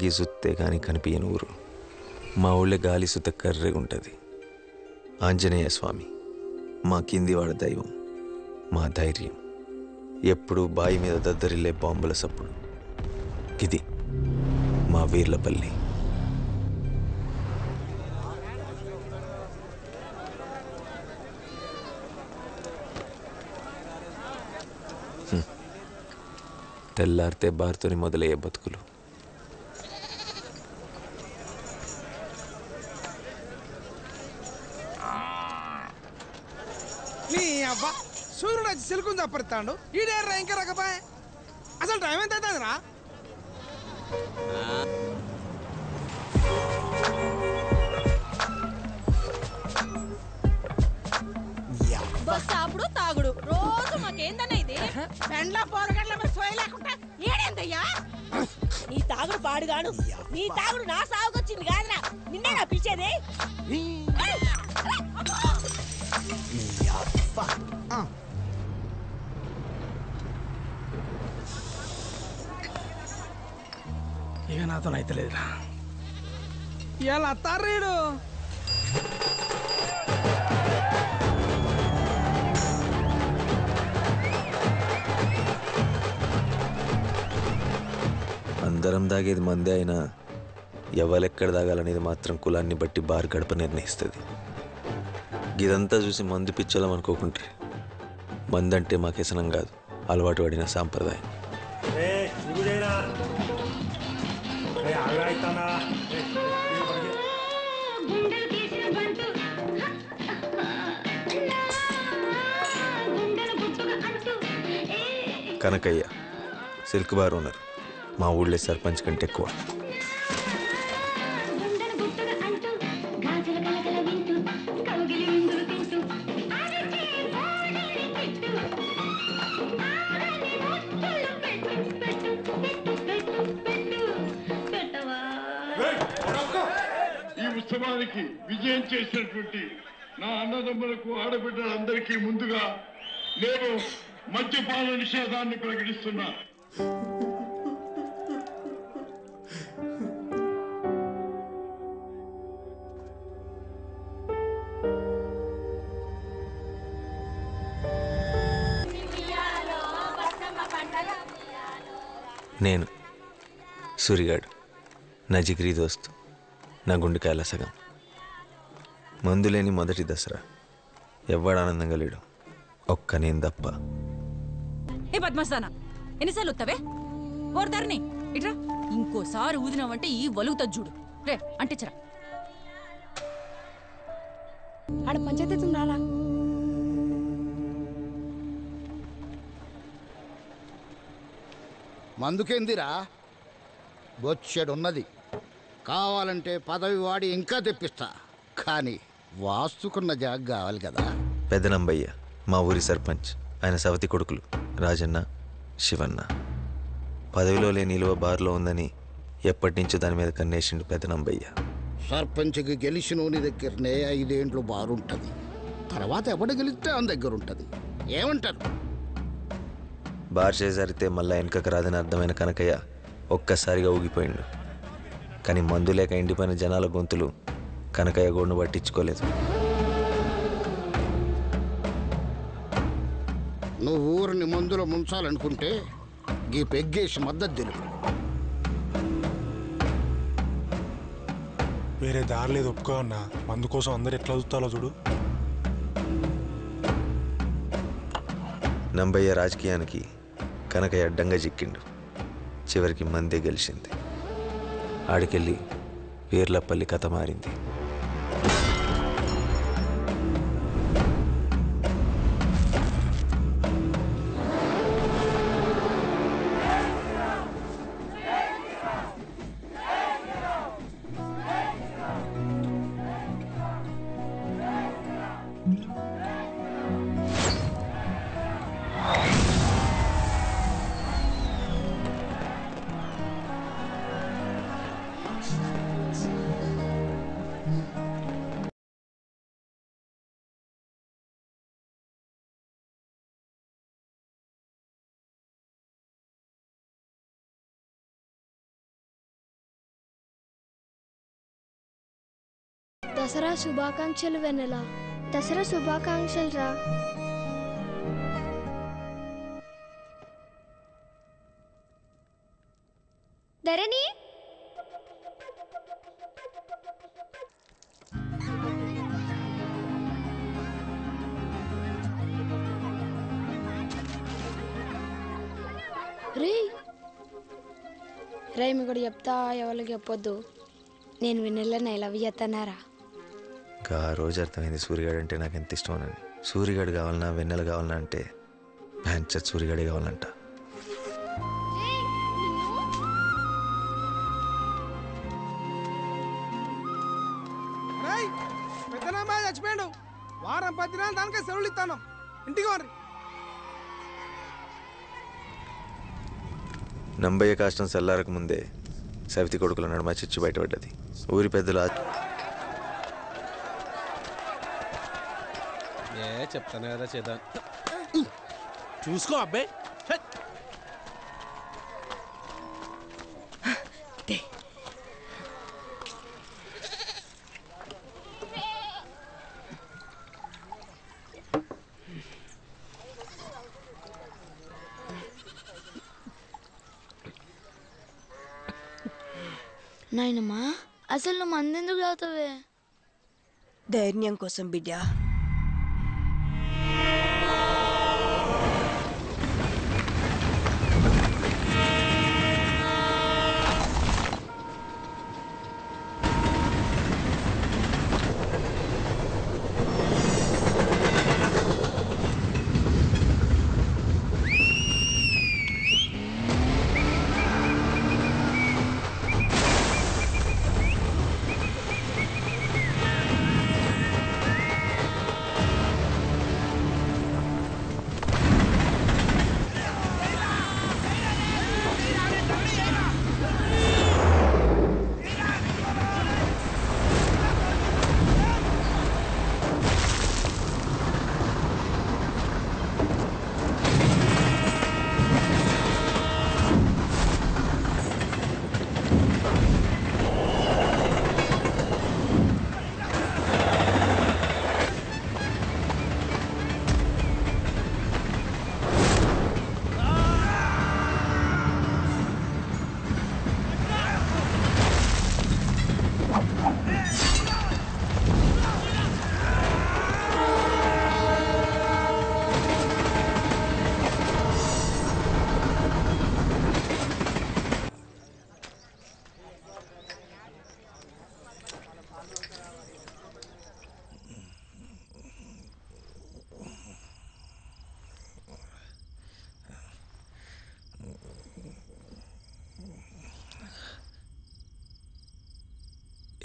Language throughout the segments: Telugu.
నింగి సుత్తే కానీ కనిపించని ఊరు. మా ఊళ్ళో గాలి సుత్త కర్రెగా ఉంటుంది. ఆంజనేయ స్వామి మా కిందివాడ దైవం, మా ధైర్యం. ఎప్పుడు బాయి మీద దద్దరిల్లే బాంబుల సప్పుడు. ఇది మా వీర్లపల్లి. తెల్లారితే బారుతోని మొదలయ్యే బతుకులు. సూర్యుడు వచ్చి సిలుకుని తప్పడతాడు. ఈడేర్రా ఇంకా రకపాయ్. అసలు టైం ఎంత అవుతుందిరా? బస్సాపుడు తాగుడు రోజు మాకేందన్నా ఇది. పెండ్ల పోరగడ్ల మీద సోయలేకుండా ఏడేందయ్యా నీ తాగుడు పాడుగాను. నీ తాగుడు నా సాగుకొచ్చింది కాదురా, నిన్నే నా పిలిచేది. ఇక నాతో అయితే లేదురా. ఇలా అత్తారేడు అందరం దాగేది మందే అయినా ఎవరెక్కడ దాగాలనేది మాత్రం కులాన్ని బట్టి బార్ గడప నిర్ణయిస్తుంది. ఇదంతా చూసి మందు పిచ్చలం అనుకోకుంటే, మందంటే మాకు వ్యసనం కాదు, అలవాటు పడిన సాంప్రదాయం. కనకయ్య సిల్క్ బార్ ఓనర్, మా ఊళ్ళో సర్పంచ్ కంటే ఎక్కువ. ఈ ఉత్సవానికి విజయం చేసినటువంటి నా అన్నదమ్ములకు, ఆడబిడ్డలందరికీ ముందుగా నేను మద్యపాన నిషేధాన్ని ప్రకటిస్తున్నా. నేను సూరిగాడు, నా జిగిరి దోస్తు, నా గుండెకాయల సగం. మందులేని మొదటి దసరా, ఎవ్వడు ఆనందంగా లేడు, ఒక్క నేను తప్ప. ఏ పద్మస్థానా, ఎన్నిసార్లు వస్తావే? ఓర్దారిని ఇట్రా. ఇంకోసారి ఊదినావంటే ఈ వలుగుతా చూడు. రే అంటించరా. ఆడ పంచాయతీ రాలా? మందుకేందిరా, బొచ్చెడున్నది. కావాలంటే పదవి వాడి ఇంకా తెప్పిస్తా, కానీ వాస్తుకున్న జాగ కావాలి కదా. పెదనంబయ్య మా ఊరి సర్పంచ్, ఆయన సవతి కొడుకులు రాజన్న, శివన్న. పదవిలో లేని నిలువ బార్లో ఉందని ఎప్పటి నుంచో దాని మీద కన్నేసిండు పెదనంబయ్య. సర్పంచ్కి గెలిచినోని దగ్గరనే 5 ఏండ్లు బారుంటుంది. తర్వాత ఎవడ గెలిస్తే ఆయన దగ్గర ఉంటుంది. ఏమంటారు? బార్ చేజారితే మళ్ళా వెనకకు రాదని అర్థమైన కనకయ్య ఒక్కసారిగా ఊగిపోయిండు. కానీ మందు లేక ఎండిపోయిన జనాల గొంతులు కనకయ్య గోడును పట్టించుకోలేదు. నువ్వు ఊరిని మందులో ముంచాలనుకుంటే గీ పెగ్గేసి మద్దతు తెలుపు. వేరే దారి లేదు, ఒప్పుకో అన్న. మందు కోసం అందరు ఎట్లా చూస్తాలో చూడు. నంబయ్య రాజకీయానికి కనకయ్య అడ్డంగా చిక్కిండు. చివరికి మందే గెలిచింది. ఆడికెళ్ళి వీర్లపల్లి కథ మారింది. దసరా శుభాకాంక్షలు వెన్నెల. దసరా శుభాకాంక్షలు రా. ధరణి రే మీ కూడా చెప్తా ఎవరికి చెప్పొద్దు. నేను వెన్నెలని ఐ లవ్ చేస్తున్నారా. ఆ రోజు అర్థమైంది సూర్యగాడు అంటే నాకు ఎంత ఇష్టం అని. సూర్యగాడు కావాలన్నా వెన్నెల కావాలన్నా అంటే బ్యాంచర్ సూర్యగాడే కావాలంట. పెద్దనామా చచ్చిపోయాడు. వారం 10 దినాలు దానికే సెలవులు ఇస్తాను. ఇంటికి వారి నంబయ్య కాష్టం చల్లారక ముందే సవితి కొడుకుల నడుమ చిచ్చు బయటపడ్డది. ఊరి పెద్దలు చెప్తాను కదా చేద్దాం. చూసుకో అబ్బాయి. నాయనమ్మా అసలు నువ్వు మందెందుకు తాగుతావే? ధైర్యం కోసం బిడ్డ.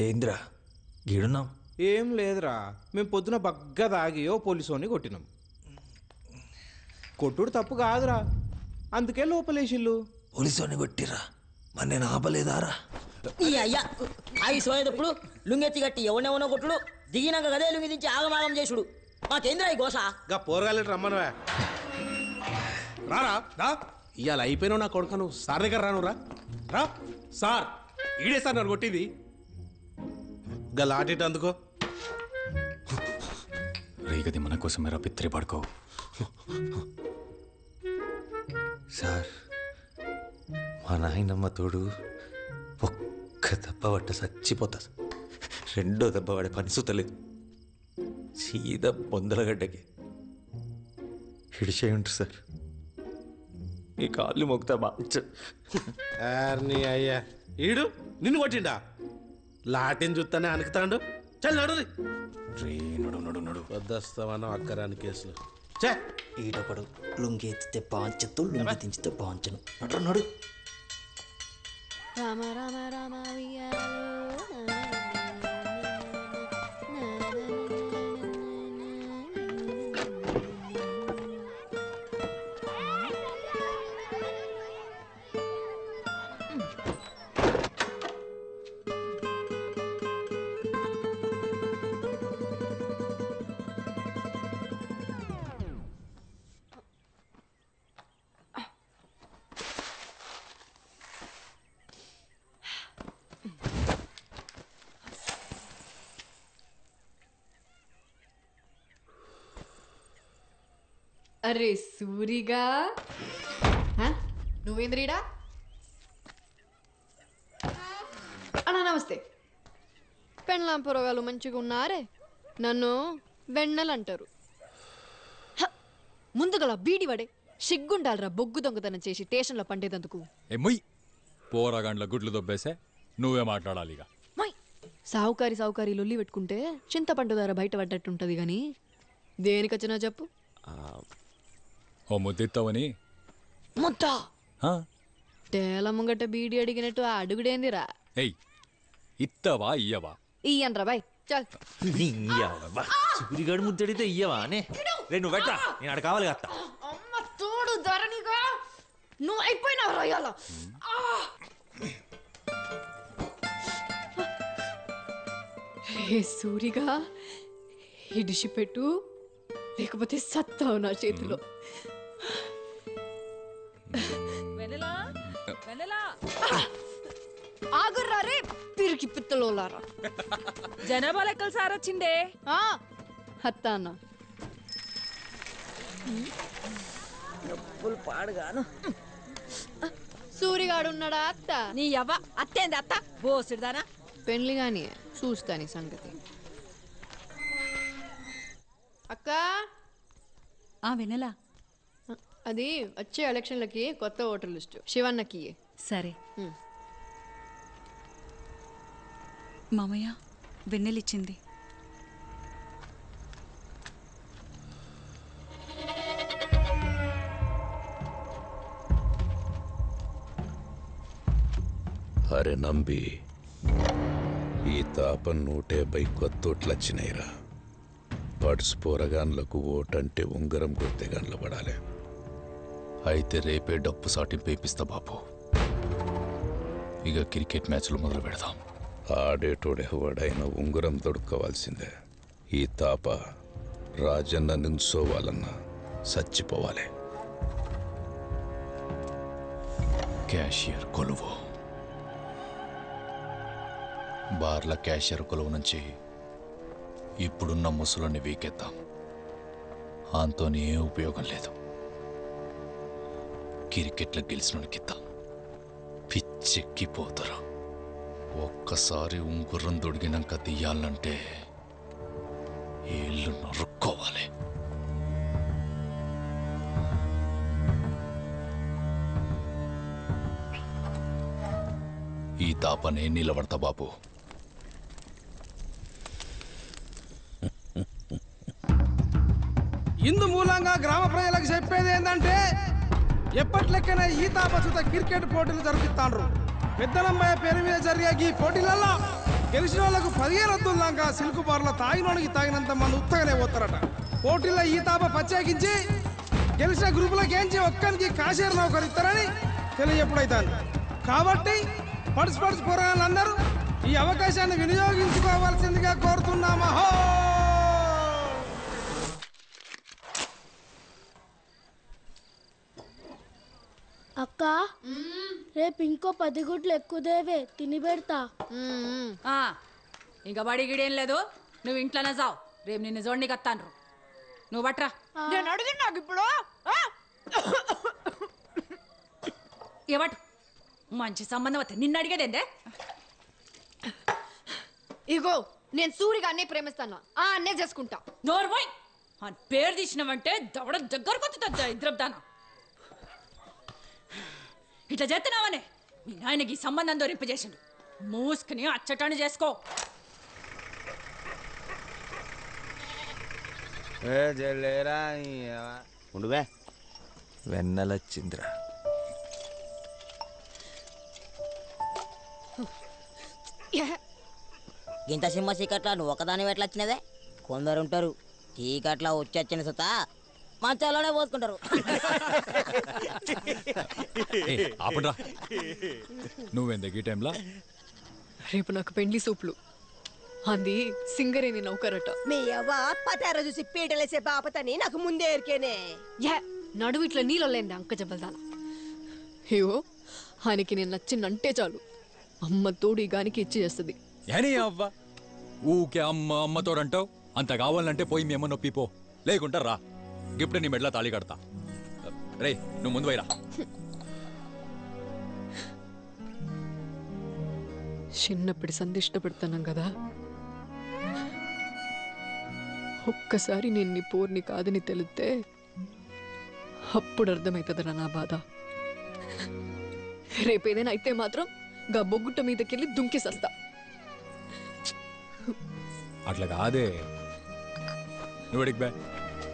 ఏంద్రా గీడున్నాం? ఏం లేదురా, మేము పొద్దున బగ్గా తాగి ఓ పోలీసోని కొట్టినాం. కొట్టుడు తప్పు కాదురా, అందుకే లోపలేసిల్లు. పోలీసోని కొట్టిరా, మరి నేను ఆపలేదారా? అయ్యా అవి సోయేటప్పుడు లుంగెత్తి కట్టి ఎవనెవనో కొట్టుడు, దిగినాక గదే లుంగి దించి ఆగమాగం చేసుడు. మాకేంద్రా ఈ గోస? గా పోరగాలి రమ్మనవా? రారా రా, ఇవాళ అయిపోయినావు నా కొడుకను. సార్ దగ్గర రాను రా. రా సార్, ఈడే సార్ నన్ను కొట్టింది. గా లాటిట్ అందుకో. రేగది మన కోసం మేరా పిత్రే పడుకో. సార్, మా నాయనమ్మ తోడు ఒక్క దెబ్బ పట్ట చచ్చిపోతా. రెండో దెబ్బ పడే పని సుతలేదు. సీదా బొందలగడ్డకి హిడిచే ఉంటారు సార్. ఈ కాళ్ళు మొక్కుతా బాగా. అయ్యా ఈడు నిన్ను కొట్టిండా? లాటిని చూస్తానే అనుకుతాడు. చల్ నడు నడు నడు నడు వద్దస్తామన్నా అక్కరాని కేసులు. ఈడొకడు లుంగి ఎత్తితే బాంచత్తు, లుంగి దించితే బాంచను. నడు నడు. రామ రామ రామ అరే సూరిగా నువ్వేంద్రీడా అన్నా నమస్తే. పెళ్ళాం పొరగాలు మంచిగా ఉన్నారే, నన్ను వెన్నెలు అంటారు. ముందుగల బీడివడే సిగ్గుండాలరా బొగ్గు దొంగతనం చేసి స్టేషన్లో పండేదందుకు. ఏమొయ్ పోరాగాండ్ల గుడ్లు దొబ్బేసే నువ్వే మాట్లాడాలి ఇక. సావుకారి లొల్లి పెట్టుకుంటే చింతపండు ధర బయట పడ్డట్టుంటది గాని దేనికొచ్చినా చెప్పు. ఓ ముద్దిస్తావని ముద్ద టేల ముంగట బీడి అడిగినట్టు ఆ అడుగుడేందిరా? ఏయ్ ఇత్తవా ఇయ్యవా? ఇయ్యన్రా బాయ్ చల్. సూరిగాడు ముద్దడితే ఇయ్యవా అనే నువ్వు పెట్టా నేను అక్కడ కావాలి కదా. అమ్మ తోడు ధరణిగా నువ్వు అయిపోయినావు రాయాల. సూరిగా ఇడిసిపెట్టు లేకపోతే సత్తావు నా చేతిలో. ఆగుర్రా రే పిరికి పిత్తలోలారా. జనాభా లెక్కలు సార్ వచ్చిండే. అత్తా అన్న పాడుగాను. సూరిగాడు ఉన్నాడా అత్త? నీ అవ్వ అత్తేంది అత్త బోసుడుదానా. పెళ్లి గాని చూస్తాని సంగతి. అక్క వెనెలా అది వచ్చే ఎలక్షన్లకి కొత్త ఓటర్ లిస్టు శివన్నకి. సరే మామయ్య వెన్నెలిచ్చింది. అరే నంబి ఈ తాప 150 కొత్తోట్లొచ్చినాయిరా. పడుసు పోరగాన్లకు ఓటంటే ఉంగరం కొడితే గన్లు పడాలి. అయితే రేపే డప్పు సాటింపు వేపిస్తా బాబు. ఇక క్రికెట్ మ్యాచ్లు మొదలు పెడదాం. ఆడేటోడెవడైనా ఉంగరం దొడుకోవాల్సిందే. ఈ తాప రాజన్న నించోవాలన్నా చచ్చిపోవాలి. క్యాషియర్ కొలువు బార్ల క్యాషియర్ కొలువు నుంచి ఇప్పుడున్న ముసులని వీకెత్తాం. ఆంతోని ఏ ఉపయోగం లేదు. క్రికెట్లో గెలిచినోనికిద్దాం. పిచ్చెక్కిపోతారు. ఒక్కసారి ఉంగుర్రం దొడిగినాక తీయాలంటే ఏళ్ళు నరుక్కోవాలి. ఈ తాపనే నిలబడతా బాబు. ఇందు మూలంగా గ్రామ ప్రజలకు చెప్పేది ఏంటంటే ఎప్పట్లెక్కనే ఈ తాపసుత క్రికెట్ పోటీలు జరిపిస్తాండ్రు. పెద్దలమ్మాయి పేరు మీద జరిగే ఈ పోటీలలో గెలిచిన వాళ్ళకు 15 వద్దుల దాకా సిల్కు బార్లో తాగినోడికి తాగినంత మంది ఉత్తగానే పోతారట. పోటీల్లో ఈ తాప ప్రత్యేకించి గెలిచిన గ్రూపులకు ఏంచి ఒక్కరికి కాషేరు నౌకరు ఇస్తారని తెలియజెప్పుడైతాను. కాబట్టి పడుసు పోరాళ్ళందరూ ఈ అవకాశాన్ని వినియోగించుకోవాల్సిందిగా కోరుతున్నామా. అక్క రేపు ఇంకో 10 గుడ్లు ఎక్కువదేవే తిని పెడతా. ఇంకా బడి గిడేం లేదు, నువ్వు ఇంట్లోనే చావు. రేపు నిన్ను జోడికి వస్తాను. నువ్వు బట్రా. నేను అడిగి నాకు ఇప్పుడు ఏవట్ మంచి సంబంధం వస్తే నిన్ను అడిగేదేందే. ఇగో నేను సూరిగా అన్నే ప్రేమిస్తాను, అన్నే చేసుకుంటా. నోర్మోయ్ అని పేరు తీసినావంటే దవడ దగ్గరకు వస్తుంది. ఇద్దరుదానా ఇట్లా చేస్తున్నావనే మీ నాయనకి సంబంధం దొరింపజేసిండు. మూసుకుని అచ్చటాన్ని చేసుకో. ఉండువే వెన్నెలొచ్చిందిరా. ఇంత సింహ చీకట్లా నువ్వు ఒకదాని ఎట్లా వచ్చినదే? కొందరు ఉంటారు చీకట్లా వచ్చి సుత మంచాలోనే పోసుకుంటారు. ఆపడ్రా. నువ్వెందుకు ఈ టైంలో? రేపు నాకు పెండ్లి సూపులు. అది సింగరేని నౌకరట. మీ అవ్వ పతార చూసి పీటలేసే బాపతని నాకు ముందే ఎరికేనే. నడువు ఇట్లా నీళ్ళలేంది అంక జబ్బల్దాన. అయ్యో ఆయనకి నేను నచ్చిందంటే చాలు, అమ్మ తోడు ఈ గానికి ఇచ్చి చేస్తుంది. ఏనీ అవ్వ ఊకే అమ్మతోడంటావు. అంత కావాలంటే పోయి మేమో నొప్పిపో, లేకుంటా రా. గిఫ్ట్ నీ మెడలో తాళి కడతా. రే నువ్వు ముందు వైరా. చిన్నప్పటి సంధి ఇష్టపడుతున్నాం కదా, ఒక్కసారి నేను నీ పోర్ని కాదని తెలిస్తే అప్పుడు అర్థమవుతుందిరా నా బాధ. రేపేదైనా అయితే మాత్రం గా బొగ్గుట్ట మీదకెళ్ళి దుంకేసస్తా. అట్లా కాదే. నువ్వు అడిగి బే.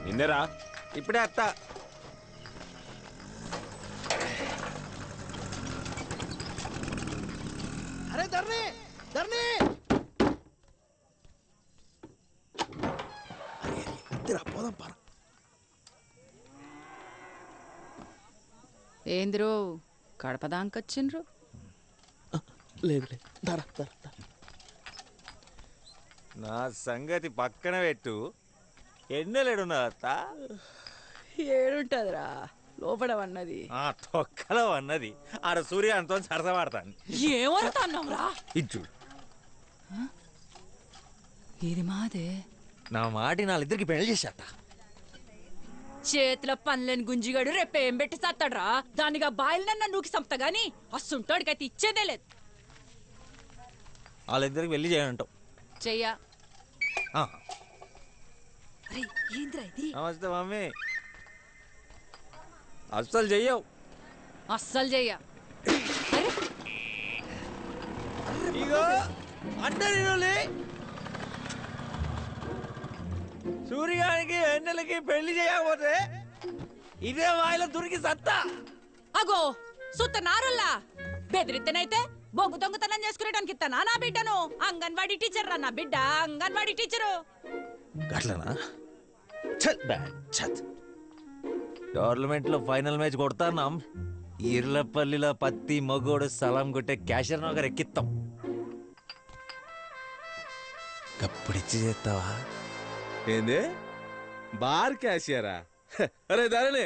నిన్నరా ఇప్పుడే అత్త. అరే ధర్ని ధర్ని పోదాం పార. ఏందిరో కడప దాంకొచ్చిండ్రు? లేదు ధర ధర నా సంగతి పక్కన పెట్టు. ఎన్నెలేడున్నా అత్త? ఏడుంటదిరా లోపల అన్నది. తొక్కలో అన్నది ఆడ సూర్యాంతో సరసమాడతాను. ఏమవుతాన్నావురా? ఇది చూడు. ఇది మాదే. నా మాటి వాళ్ళిద్దరికి పెళ్లి చేశాట. చేతిలో పనులేని గుంజిగాడు రేపేం పెట్టి సత్తాడ్రా? దానిగా బాయిలనన్నా నూకి సంపుతా గాని అస్సుంటోడికైతే ఇచ్చేదే లేదు. వాళ్ళిద్దరికి పెళ్లి చేయంటావు. చెయ్యా. ఏంద్రా ఇది? నమస్తే మమ్మీ. అస్సలు చెయ్యవు. అస్సలు చెయ్యా. ఇగో అంటే సూర్యానికి ఎన్నెలకి పెళ్లి చేయకపోతే ఇదే వాయిలో దురికి సత్తా. అగో సుత్త నారుల్లా బెదిరిత్తనైతే బొగ్గు దొంగతనం చేసుకునేటానికి ఇస్తానా నా బిడ్డను? అంగన్వాడీ టీచర్ రా నా బిడ్డ, అంగన్వాడీ టీచరు. గట్లనా? టోర్నమెంట్ లో ఫైనల్ మ్యాచ్ కొడతాన్నాం. ఇర్లపల్లిలో పత్తి మగోడు సలాం కొట్టే క్యాషర్ నగర్ ఎక్కిస్తాం. కప్పుడిచ్చి చేస్తావా? ఏంది బార్ క్యాషియరా? అరే ధరణి,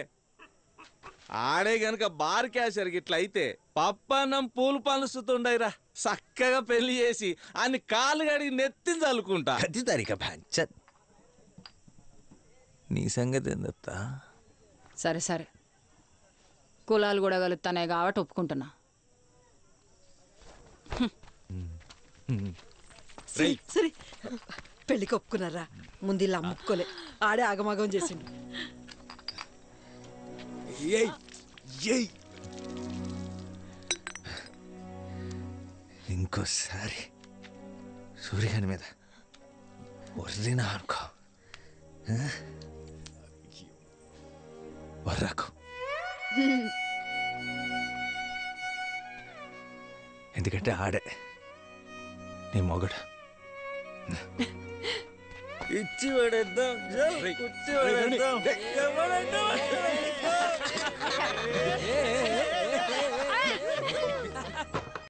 ఆడే గనక బార్ క్యాషియర్ గిట్ల అయితే పప్పన్నం పూలు పనుస్తుండయిరా. చక్కగా పెళ్లి చేసి అన్ని కాళ్ళు గడిగి నెత్తిని చల్లుకుంటా. నీ సంగతి ఏందత్తా? సరే సరే, కులాలు కూడా కలుగుతానే కాబట్టి ఒప్పుకుంటున్నా. సరే పెళ్లికి ఒప్పుకున్నారా? ముందు ఇలా అమ్ముకోలే, ఆడే ఆగమాగం చేసిండు. ఇంకోసారి సూర్యగాని మీద వర్రినా అనుకో, వర్రకు. ఎందుకంటే ఆడే నీ మొగడు. ఇచ్చి పడేద్దాం, ఇచ్చి పడేద్దాం.